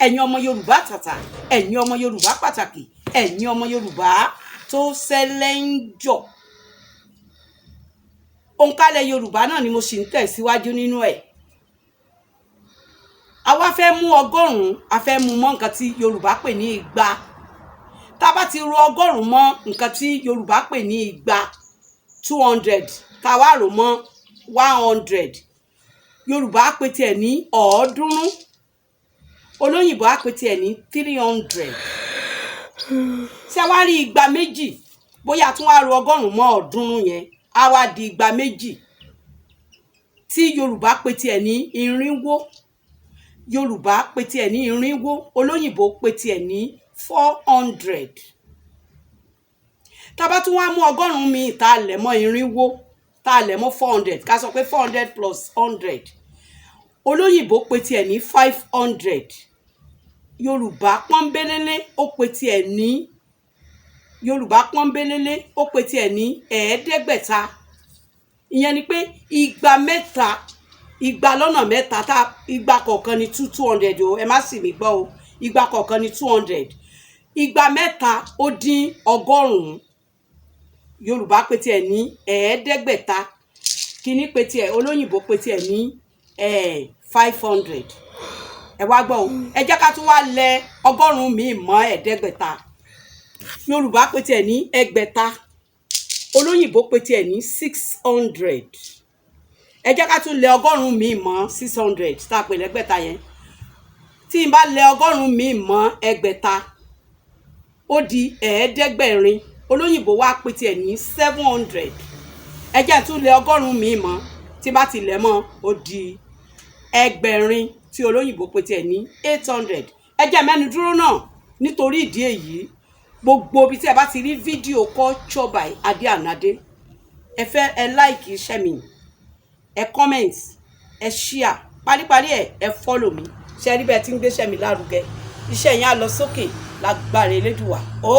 ẹ̀yin ọmọ Yorùbá tàtà, ẹ̀yin ọmọ Yorùbá pàtàkì, ẹ̀yin ọmọ Yorùbá tó sẹ́lẹ̀ńjọ̀. Òǹkàlẹ̀ Yorùbá náà ni mo sì ń tẹ̀síwájú nínú ẹ̀. Àwa fẹ́ mú 100, a fẹ́ mú mọ́ nǹkan tí Yorùbá pè ní 200. Tá bá ti ro 100 mọ́ nǹkan tí Yorùbá pè ní 200, 200, tá wá rò mọ́ 100. Yorùbá pè tiẹ̀ ní 300. Olóyìnbó á pè tiẹ̀ ní 300. Ṣé wá rí 200 méjì, bóyá tún wá ro 100 mọ́ 300 yẹn, á wá di 200 méjì tí Yorùbá pè tiẹ̀ ní 400. Yorùbá pè tiẹ̀ ní 400, olóyìnbó pè tiẹ̀ ní 400. Tá bá tún wá mú 100 mi tá lẹ̀ mọ́ 400, tá lẹ̀ mọ́ 400, ká sọ pé 400 plus 100. Olóyìnbó pè tiẹ̀ ní 500. Yorùbá pọ́nbélélé ó pè tiẹ̀ ní Yorùbá pọ́nbélélé ó pè tiẹ̀ ní 500. Ìyẹn ni pé 200 mẹ́ta, 200 lọ́nà mẹ́ta, tá 200 kọ̀ọ̀kan ní 200 o, ẹ má sì mí gbọ́ o, 200 kọ̀ọ̀kan ní 200. 200 mẹ́ta ó dín 100. Yorùbá pè tiẹ̀ ní 500. Kíní pè tiẹ̀, olóyìnbó pè tiẹ̀ ní 500. Ẹ wá gbọ́ o, ẹ jẹ́ ká tún wá lẹ 100 mi mọ́ 500. Yorùbá pè tiẹ̀ ní 600. Olóyìnbó pè tiẹ̀ ní 600. Ẹ jẹ́ ká tún lẹ 100 mi mọ́ 600 tá pè lẹ́gbẹ̀ta yẹn. Tí n bá lẹ 100 mi mọ́ 600, ó di 700. Olóyìnbó wá pè tiẹ̀ ní 700. Ẹ jẹ́ tún lẹ 100 mi mọ́, tí bá ti lẹ̀ mọ́ ó di 1000 tí olóyìnbó pè tiẹ̀ ní 800. Ẹ jẹ́ mẹ́nu dúró náà nítorí ìdí èyí. Gbogbo bí tí ẹ bá ti rí fídíò Culture by Ade Anade, ẹ fẹ́ ẹ like iṣẹ́ mi, ẹ comment, ẹ share, paríparí ẹ follow mi. Ṣé rí bẹ́ẹ̀ tí ń gbéṣẹ́ mi lárugẹ, iṣẹ́ yẹn á lọ sókè lágbára Elédùà. Ó